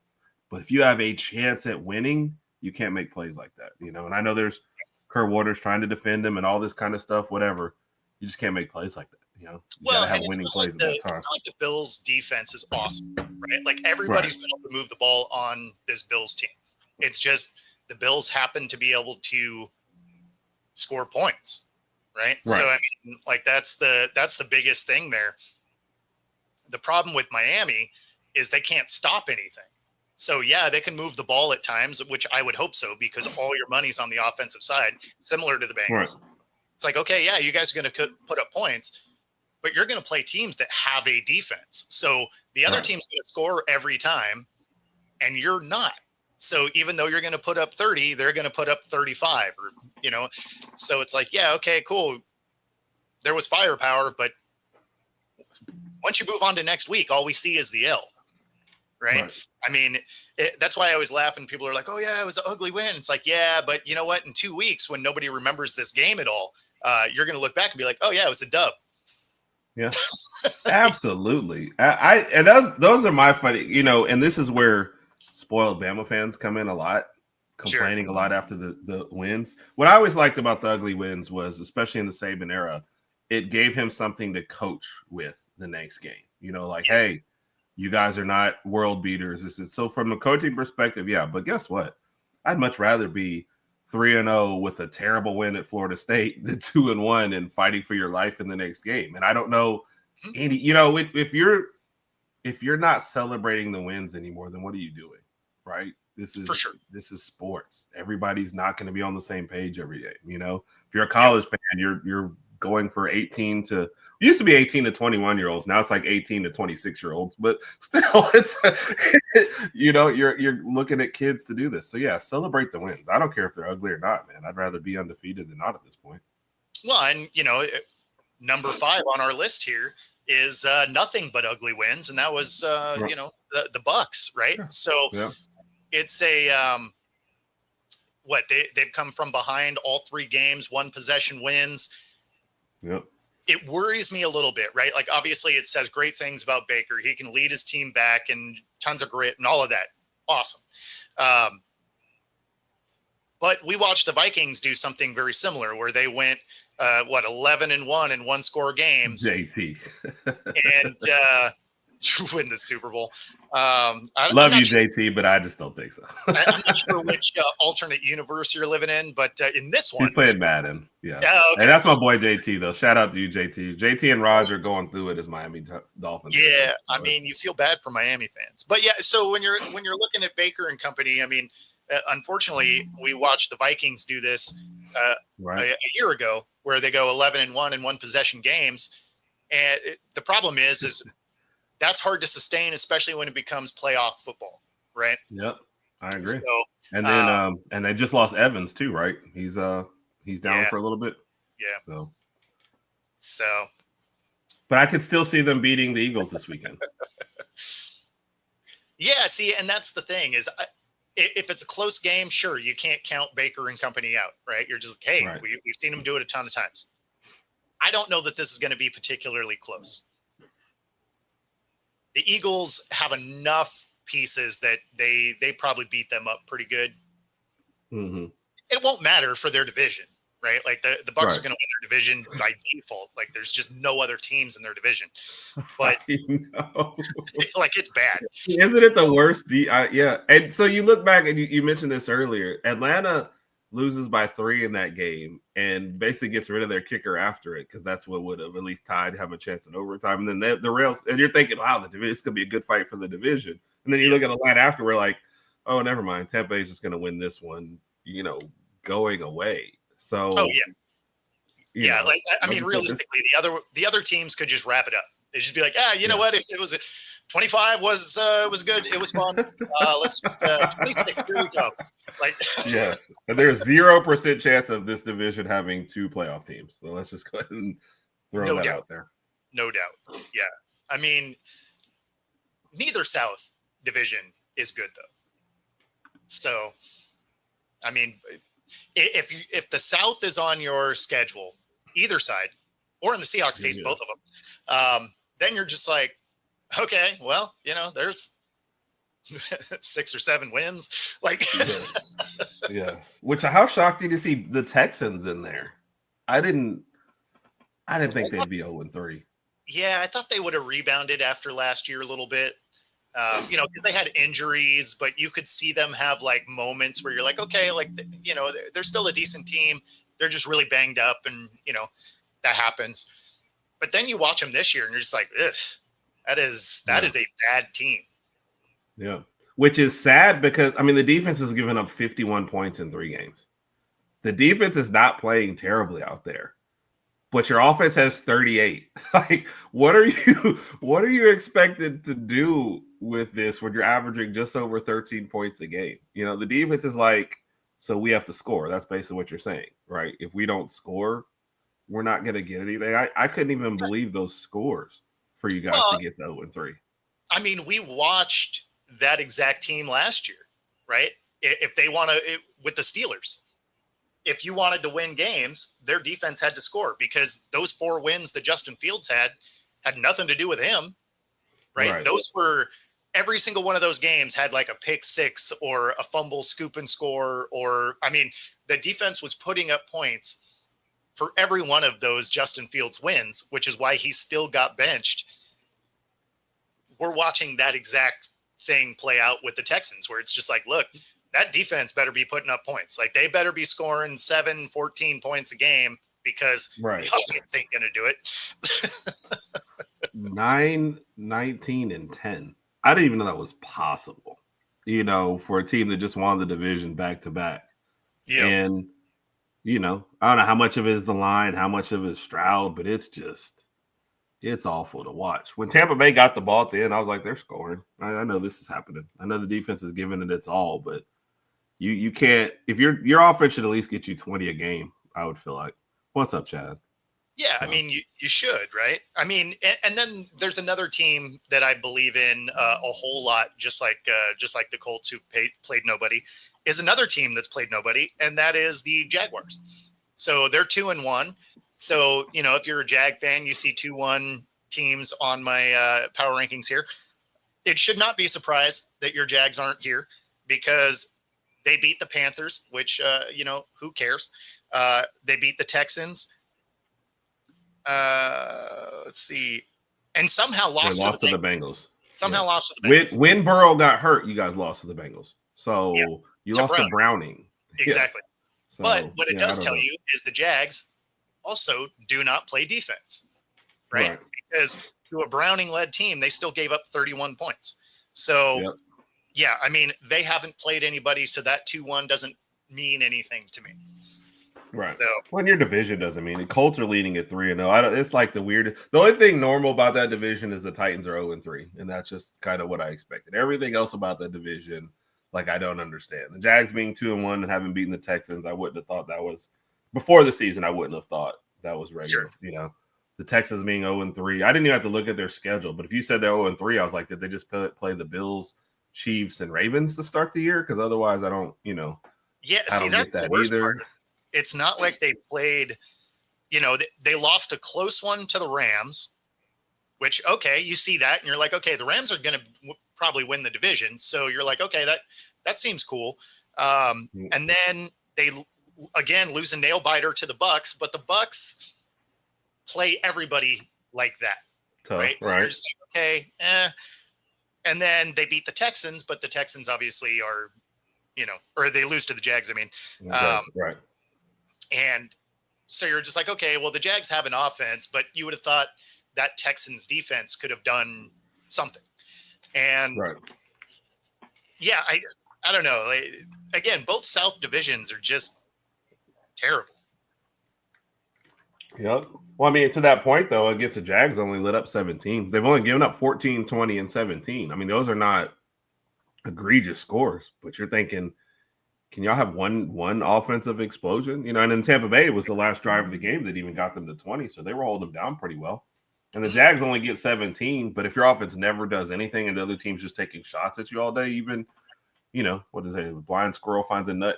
But if you have a chance at winning, you can't make plays like that. And I know there's Kurt Waters trying to defend him and all this kind of stuff, whatever. You just can't make plays like that. You gotta have winning plays at that time. It's not like the Bills defense is awesome, right? Like everybody's been able to move the ball on this Bills team. It's just the Bills happen to be able to score points, right? So I mean, like that's the biggest thing there. The problem with Miami is they can't stop anything. So yeah, they can move the ball at times, which I would hope so, because all your money's on the offensive side, similar to the Bengals. Right. It's like, okay, yeah, you guys are going to put up points, but you're going to play teams that have a defense. So the other team's going to score every time, and you're not. So even though you're going to put up 30, they're going to put up 35, or So it's like, yeah, okay, cool. There was firepower, but once you move on to next week, all we see is the L. Right. I mean, that's why I always laugh when people are like, oh, yeah, it was an ugly win. It's like, yeah, but you know what? In 2 weeks, when nobody remembers this game at all, you're going to look back and be like, oh, yeah, it was a dub. Yeah, absolutely. And those are my funny, and this is where spoiled Bama fans come in a lot, complaining a lot after the wins. What I always liked about the ugly wins was, especially in the Saban era, it gave him something to coach with the next game. Hey, you guys are not world beaters. So from a coaching perspective, yeah. But guess what? I'd much rather be 3-0 with a terrible win at Florida State than 2-1 and fighting for your life in the next game. And I don't know any. If you're not celebrating the wins anymore, then what are you doing? Right? This is for sure. This is sports. Everybody's not going to be on the same page every day. If you're a college fan, you're going for 18 to used to be 18 to 21-year-olds. Now it's like 18 to 26-year-olds, but still it's you're looking at kids to do this. So yeah, celebrate the wins. I don't care if they're ugly or not, man. I'd rather be undefeated than not at this point. Well, and number 5 on our list here, is nothing but ugly wins, and that was Right. the Bucks, right? Yeah. So Yeah. it's a they've come from behind all 3 games, 1 possession wins. Yep. It worries me a little bit, right? Like, obviously it says great things about Baker. He can lead his team back and tons of grit and all of that. Awesome. But we watched the Vikings do something very similar where they went 11-1 in 1-score games JT. and to win the Super Bowl. Love you, JT, but I just don't think so. I'm not sure which alternate universe you're living in, but in this one, He's playing Madden. Yeah. Okay. And that's my boy JT, though. Shout out to you, JT. JT and Roger going through it as Miami Dolphins. Yeah, fans, so I mean, you feel bad for Miami fans, but yeah. So when you're looking at Baker and company, I mean, unfortunately, we watched the Vikings do this right. a year ago, where they go 11-1 in 1 possession games, and the problem is that's hard to sustain, especially when it becomes playoff football, right? Yep, I agree. So, and then and they just lost Evans too, right? He's down Yeah. for a little bit. Yeah. So, but I could still see them beating the Eagles this weekend. yeah. See, and that's the thing is, if it's a close game, sure, you can't count Baker and company out, right? You're just like, hey, Right. we've seen him do it a ton of times. I don't know that this is going to be particularly close. The Eagles have enough pieces that they probably beat them up pretty good. Mm-hmm. It won't matter for their division, right? Like the Bucks Right. are going to win their division by default. Like, there's just no other teams in their division. But like, it's bad. Isn't it the worst? Yeah. And so you look back and you mentioned this earlier. Atlanta loses by 3 in that game and basically gets rid of their kicker after it because that's what would have at least tied, have a chance in overtime. And then the Rails, and you're thinking, wow, the division, it's going to be a good fight for the division. And then you look at the line after, we're like, oh, never mind. Tampa is just going to win this one, going away. So, Oh yeah. know, Like, I mean, realistically, the other teams could just wrap it up. They'd just be like, you know what? It was 25 was good. It was fun. Let's just 26. Here we go. Like, yes, and there's 0% chance of this division having 2 playoff teams. So let's just go ahead and throw that out there. No doubt. Yeah. I mean, neither South division is good though. So, I mean, if the South is on your schedule, either side, or in the Seahawks case, both of them, then you're just like, okay, well, there's 6 or 7 wins. Like, yes. Which, how shocked you to see the Texans in there? I didn't think they'd be 0-3. Yeah, I thought they would have rebounded after last year a little bit. Because they had injuries, but you could see them have like moments where you're like, okay, like, they're still a decent team. They're just really banged up, and that happens. But then you watch them this year, and you're just like, ugh, that is a bad team. Yeah, which is sad because I mean the defense has given up 51 points in 3 games. The defense is not playing terribly out there, but your offense has 38. Like, what are you expected to do with this when you're averaging just over 13 points a game? The defense is like, so we have to score. That's basically what you're saying, right? If we don't score, we're not going to get anything. I couldn't even believe those scores for you guys to get to 0-3. I mean, we watched that exact team last year, right? If they want to, with the Steelers, if you wanted to win games, their defense had to score because those 4 wins that Justin Fields had nothing to do with him, right? Those were, every single one of those games had like a pick 6 or a fumble, scoop and score, or, I mean, the defense was putting up points for every one of those Justin Fields wins, which is why he still got benched. We're watching that exact thing play out with the Texans, where it's just like, look, that defense better be putting up points. Like, they better be scoring 7, 14 points a game because the offense ain't going to do it. 9, 19, and 10. I didn't even know that was possible, for a team that just won the division back to back. Yeah. And, I don't know how much of it is the line, how much of it is Stroud, but it's awful to watch. When Tampa Bay got the ball at the end, I was like, they're scoring. I know this is happening. I know the defense is giving it its all, but you can't, if your offense should at least get you 20 a game, I would feel like. What's up, Chad? Yeah, So. I mean, you should, right? I mean, and then there's another team that I believe in a whole lot, just like the Colts who played nobody, is another team that's played nobody, and that is the Jaguars. So they're 2-1. So if you're a Jag fan, you see 2-1 teams on my power rankings here. It should not be surprised that your Jags aren't here because they beat the Panthers, which who cares? They beat the Texans. Let's see, and somehow lost to the Bengals. Somehow lost to the Bengals. When Burrow got hurt, you guys lost to the Bengals. So you lost to Browning. Exactly. Yes. So, but what it does tell you is the Jags also do not play defense, right? Because to a Browning-led team, they still gave up 31 points. So, yeah, I mean, they haven't played anybody, so that 2-1 doesn't mean anything to me. Right. So, when your division doesn't mean it. Colts are leading at 3-0. It's like the weirdest. The only thing normal about that division is the Titans are 0-3, and that's just kind of what I expected. Everything else about that division, like I don't understand. The Jags being 2-1 and having beaten the Texans, I wouldn't have thought that was before the season. I wouldn't have thought that was regular. Sure. The Texans being 0-3. I didn't even have to look at their schedule, but if you said they're 0-3, I was like, did they just play the Bills, Chiefs, and Ravens to start the year? Because otherwise, I don't. Yeah, I don't that's get that the worst either. part. It's not like they played, they lost a close one to the Rams, which, okay, you see that and you're like, okay, the Rams are going to probably win the division. So you're like, okay, that seems cool. And then they, again, lose a nail biter to the Bucks, but the Bucks play everybody like that. Tough, right? So you're just like, okay, And then they beat the Texans, but the Texans obviously are, or they lose to the Jags. I mean, right. And so you're just like, okay, well, the Jags have an offense, but you would have thought that Texans defense could have done something. And yeah, I don't know. Again, both South divisions are just terrible. Yep. Well, I mean, to that point, though, against the Jags, only lit up 17. They've only given up 14, 20, and 17. I mean, those are not egregious scores, but you're thinking, can y'all have one offensive explosion? And in Tampa Bay, it was the last drive of the game that even got them to 20, so they were holding them down pretty well. And the Jags only get 17, but if your offense never does anything and the other team's just taking shots at you all day, even, what is it? A blind squirrel finds a nut.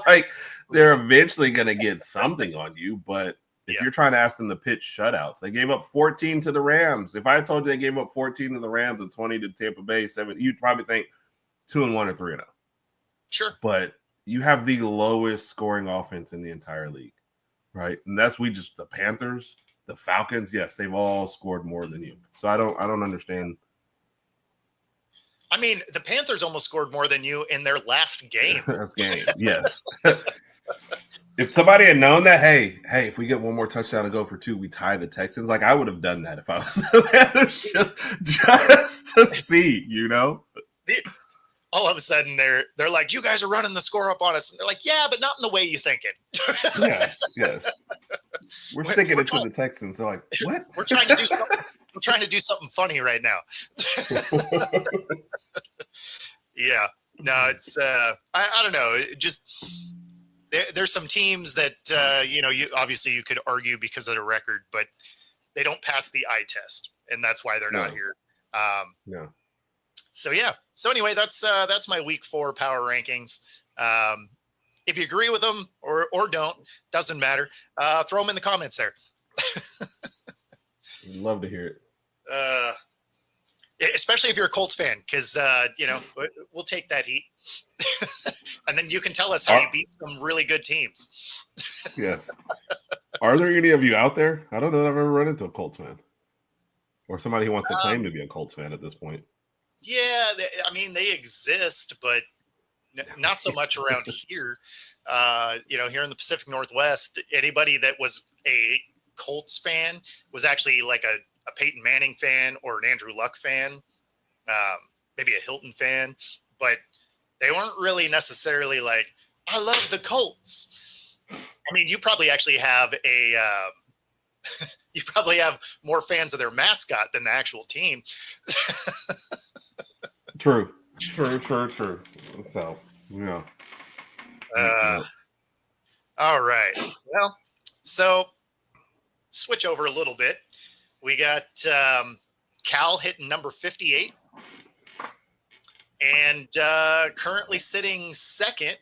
Like, they're eventually going to get something on you, but if you're trying to ask them to pitch shutouts, they gave up 14 to the Rams. If I had told you they gave up 14 to the Rams and 20 to Tampa Bay, 7, you'd probably think 2-1 or 3-0. Sure. But you have the lowest scoring offense in the entire league, right? And that's the Panthers, the Falcons. Yes, they've all scored more than you. So I don't understand. I mean, the Panthers almost scored more than you in their last game. Last game, yes. If somebody had known that, hey, if we get one more touchdown and go for 2, we tie the Texans. Like, I would have done that if I was the Panthers, just to see, All of a sudden, they're like, you guys are running the score up on us. And they're like, yeah, but not in the way you think it. Yes. We're sticking it to the Texans. They're like, what? We're trying to do something. We're trying to do something funny right now. Yeah. No, it's I don't know. It just there's some teams that you obviously you could argue because of the record, but they don't pass the eye test, and that's why they're not here. No. So yeah. So anyway, that's my week 4 power rankings. If you agree with them or don't, doesn't matter. Throw them in the comments there. Love to hear it. Especially if you're a Colts fan, because we'll take that heat, and then you can tell us how you beat some really good teams. Yes. Are there any of you out there? I don't know that I've ever run into a Colts fan, or somebody who wants to claim to be a Colts fan at this point. Yeah, they exist, but not so much around here. Here in the Pacific Northwest, anybody that was a Colts fan was actually like a Peyton Manning fan or an Andrew Luck fan, maybe a Hilton fan, but they weren't really necessarily like, I love the Colts. I mean, you probably actually have you probably have more fans of their mascot than the actual team. True. So, all right. Well, so switch over a little bit. We got Cal hitting number 58 and currently sitting second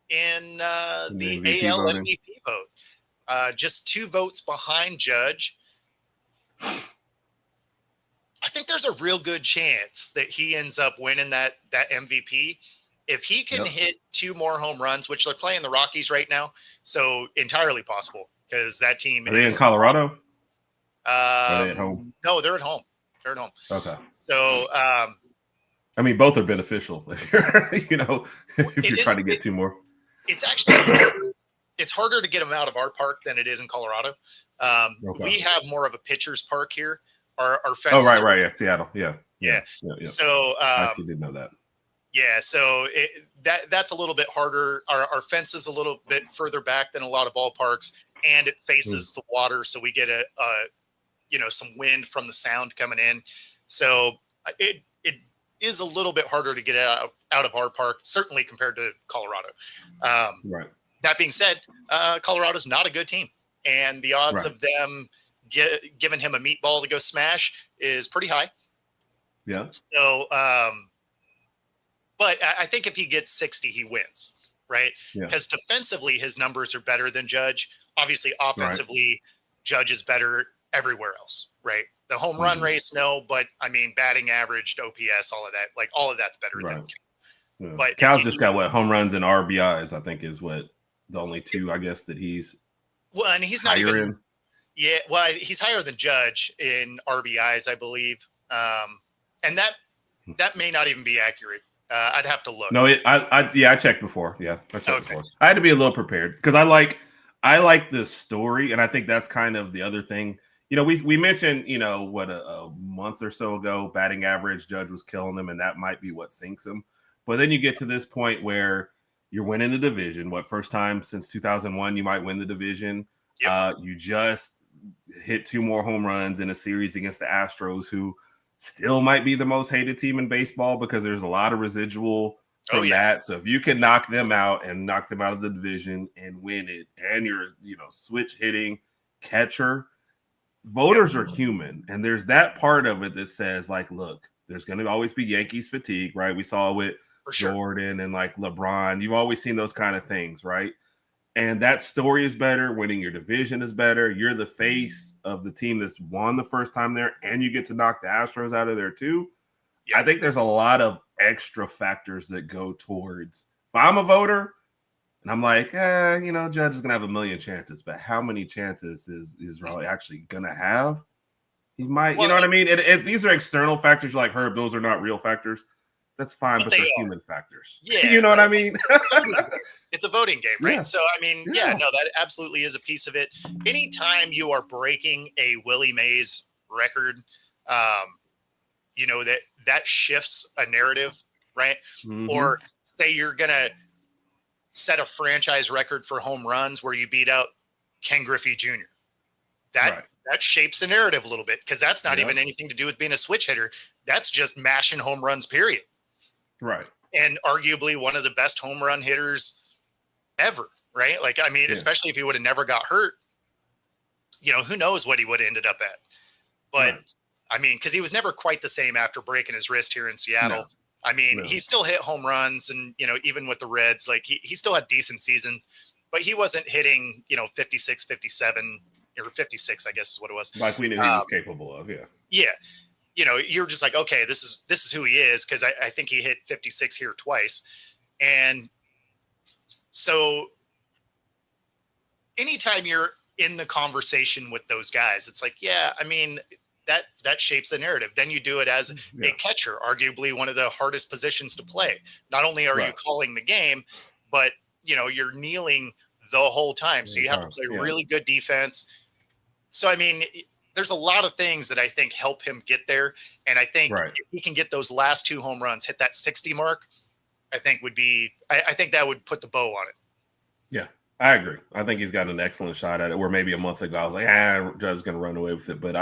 in the MVP AL voting. MVP vote. Just 2 votes behind Judge. I think there's a real good chance that he ends up winning that MVP. If he can hit 2 more home runs, which they're playing the Rockies right now, so entirely possible because that team Are they in Colorado? Are they at home? No, they're at home. They're at home. Okay. So, I mean, both are beneficial if you're, if you're trying to get 2 more. It's actually it's harder to get them out of our park than it is in Colorado. Okay. We have more of a pitcher's park here. Our fences. Oh, right. Yeah, Seattle. Yeah. So, I actually did know that. Yeah, so that's a little bit harder. Our fence is a little bit further back than a lot of ballparks, and it faces the water, so we get some wind from the sound coming in. So it is a little bit harder to get out of our park, certainly compared to Colorado. Right. That being said, Colorado's not a good team, and the odds of them giving him a meatball to go smash is pretty high. Yeah. So, but I think if he gets 60, he wins, right? Because defensively, his numbers are better than Judge. Obviously, offensively, Judge is better everywhere else, right? The home run race, no, but I mean, batting average, OPS, all of that, like all of that's better than Yeah. But Cal's just got home runs and RBIs, I think, is what the only 2, I guess, that he's and he's not even in. Yeah, well, he's higher than Judge in RBIs, I believe, and that may not even be accurate. I'd have to look. No, I checked before. Yeah, I checked before. I had to be a little prepared because I like the story, and I think that's kind of the other thing. We mentioned, what a month or so ago, batting average, Judge was killing them, and that might be what sinks him. But then you get to this point where you're winning the division. First time since 2001 you might win the division. Yep. You just hit 2 more home runs in a series against the Astros, who still might be the most hated team in baseball because there's a lot of residual from that. So if you can knock them out and knock them out of the division and win it, and you're, switch hitting catcher, voters are human. And there's that part of it that says, like, look, there's going to always be Yankees fatigue, right? We saw with Jordan and like LeBron. You've always seen those kind of things, right? And that story is better. Winning your division is better. You're the face of the team that's won the first time there, and you get to knock the Astros out of there too. Yeah. I think there's a lot of extra factors that go towards. If I'm a voter and I'm like, Judge is going to have a million chances, but how many chances is really actually going to have? He might, you know what I mean? These are external factors like Herb. Those are not real factors. That's fine, but they're human factors. Yeah, you know what I mean? It's a voting game, right? Yeah. So, I mean, that absolutely is a piece of it. Anytime you are breaking a Willie Mays record, that shifts a narrative, right? Mm-hmm. Or say you're going to set a franchise record for home runs where you beat out Ken Griffey Jr. That shapes the narrative a little bit because that's not even anything to do with being a switch hitter. That's just mashing home runs, period. Right. And arguably one of the best home run hitters ever, right? Like, I mean, especially if he would have never got hurt, who knows what he would have ended up at. But, I mean, because he was never quite the same after breaking his wrist here in Seattle. No. I mean, he still hit home runs and, even with the Reds, like he still had decent season, but he wasn't hitting, 56, 57, or 56, I guess is what it was. Like we knew he was capable of, Yeah. You're just like, okay, this is who he is. Cause I think he hit 56 here twice. And so anytime you're in the conversation with those guys, it's like, I mean, that shapes the narrative. Then you do it as a catcher, arguably one of the hardest positions to play. Not only are you calling the game, but you're kneeling the whole time. So you have to play really good defense. So, I mean, there's a lot of things that I think help him get there. And I think if he can get those last 2 home runs, hit that 60 mark, I think I think that would put the bow on it. Yeah, I agree. I think he's got an excellent shot at it. Where maybe a month ago I was like, Judge is going to run away with it. But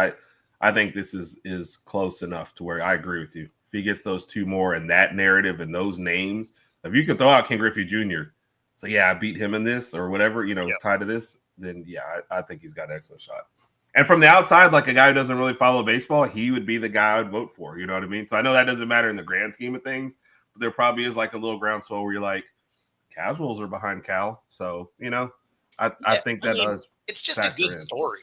I think this is close enough to where I agree with you. If he gets those 2 more and that narrative and those names, if you could throw out Ken Griffey Jr., so I beat him in this or whatever, tied to this, then I think he's got an excellent shot. And from the outside, like a guy who doesn't really follow baseball, he would be the guy I'd vote for. You know what I mean? So I know that doesn't matter in the grand scheme of things, but there probably is like a little groundswell where you're like, casuals are behind Cal. So, I think that does. It's just a good story,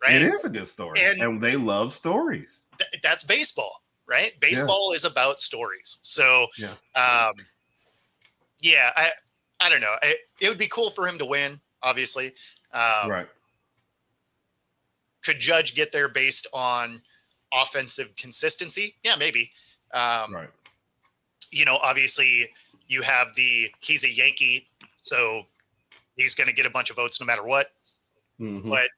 right? It is a good story. And they love stories. That's baseball, right? Baseball is about stories. So, I don't know. It would be cool for him to win, obviously. Right. Could Judge get there based on offensive consistency? Yeah, maybe. Right. Obviously you have he's a Yankee, so he's going to get a bunch of votes no matter what. Mm-hmm. But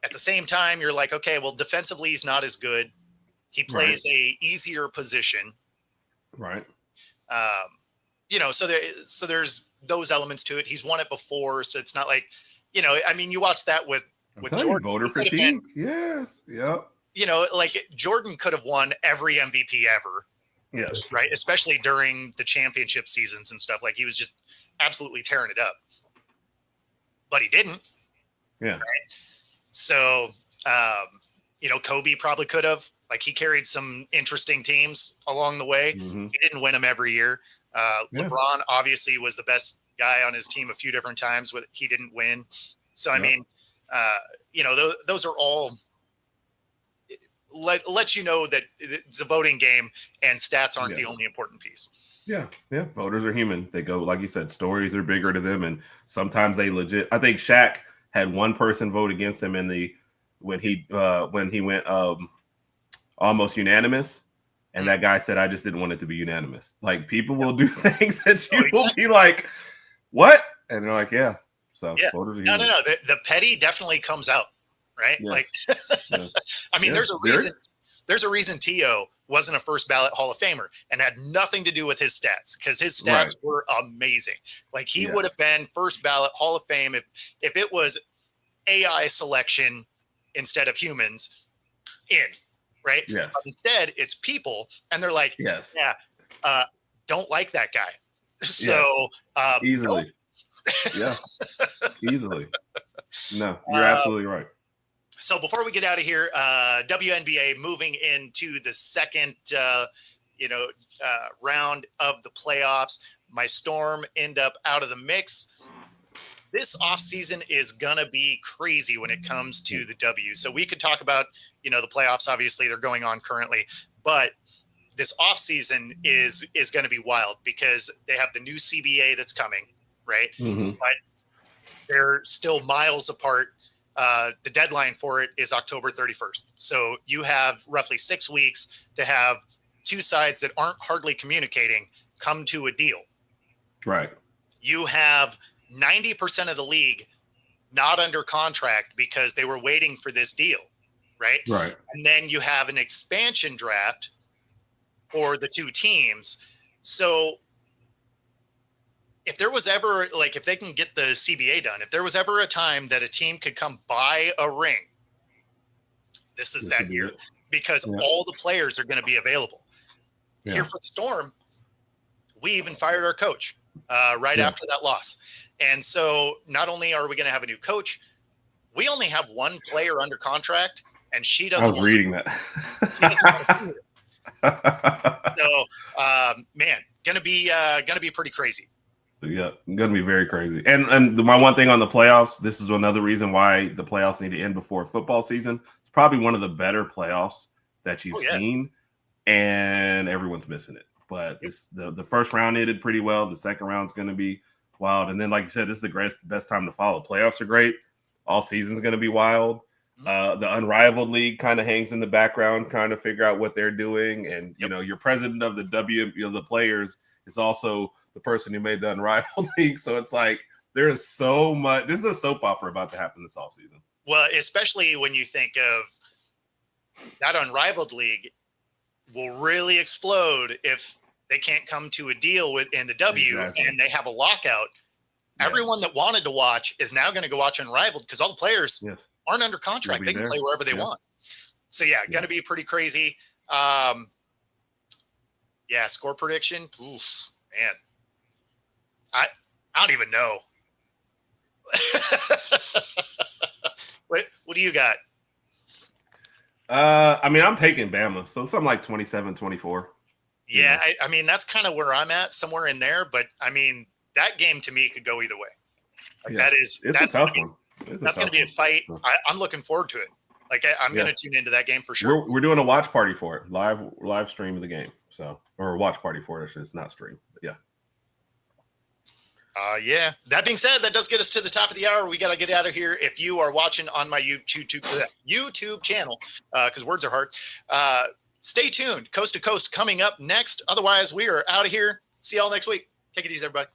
at the same time, you're like, okay, well, defensively, he's not as good. He plays a easier position. Right. So there's those elements to it. He's won it before. So it's not like, you watch that with Jordan. Voter fatigue. Yes. Yep. Like Jordan could have won every MVP ever. Yes. Right. Especially during the championship seasons and stuff. Like he was just absolutely tearing it up. But he didn't. Yeah. Right? So, Kobe probably could have. Like he carried some interesting teams along the way. Mm-hmm. He didn't win them every year. LeBron obviously was the best guy on his team a few different times, but he didn't win. So, I mean, those are all let you know that it's a voting game and stats aren't the only important piece. Yeah. Yeah. Voters are human. They go, like you said, stories are bigger to them. And sometimes they legit, I think Shaq had one person vote against him when he went almost unanimous. And that guy said, I just didn't want it to be unanimous. Like people will do things that you will be like, what? And they're like, yeah. So voters are human. No. The petty definitely comes out, right? Yes. Like, Yes. I mean, there's a reason. There's a reason T.O. wasn't a first ballot Hall of Famer and had nothing to do with his stats because his stats were amazing. Like he would have been first ballot Hall of Fame if it was AI selection instead of humans right? Yes. But instead, it's people, and they're like, don't like that guy. So easily. Yeah. Easily. No, you're absolutely right. So before we get out of here, WNBA moving into the second, round of the playoffs. My Storm end up out of the mix. This offseason is going to be crazy when it comes to the W. So we could talk about, the playoffs. Obviously, they're going on currently. But this offseason is going to be wild because they have the new CBA that's coming, right? Mm-hmm. But they're still miles apart. The deadline for it is October 31st. So you have roughly 6 weeks to have two sides that aren't hardly communicating come to a deal. Right. You have 90% of the league not under contract because they were waiting for this deal, right? Right. And then you have an expansion draft for the two teams. So if there was ever, if they can get the CBA done, if there was ever a time that a team could come buy a ring, this is that year because all the players are going to be available. Yeah. Here for the Storm, we even fired our coach right after that loss. And so not only are we going to have a new coach, we only have one player under contract, and she doesn't. I was reading that. So, man, gonna be pretty crazy. Yeah, gonna be very crazy. And my one thing on the playoffs, this is another reason why the playoffs need to end before football season. It's probably one of the better playoffs that you've seen, and everyone's missing it. But the first round ended pretty well. The second round's going to be wild. And then, like you said, this is the best time to follow. Playoffs are great. All season's going to be wild. The Unrivaled League kind of hangs in the background, trying to figure out what they're doing. And, your president of the the players is also the person who made the Unrivaled League. So it's like there is so much. This is a soap opera about to happen this offseason. Well, especially when you think of that Unrivaled League will really explode if they can't come to a deal in the W and they have a lockout. Yes. Everyone that wanted to watch is now going to go watch Unrivaled because all the players aren't under contract. They can play wherever they want. So going to be pretty crazy. Score prediction. Oof, man. I don't even know. What do you got? I mean, I'm taking Bama, so something like 27-24. Yeah, I mean, that's kind of where I'm at, somewhere in there. But I mean, that game to me could go either way. Like It's a tough one. That's going to be a fight. I'm looking forward to it. Like I'm going to tune into that game for sure. We're doing a watch party for it, live stream of the game. So, or a watch party for it. It's not stream, but yeah. Yeah. That being said, that does get us to the top of the hour. We got to get out of here. If you are watching on my YouTube channel, because words are hard, stay tuned. Coast to Coast coming up next. Otherwise, we are out of here. See y'all next week. Take it easy, everybody.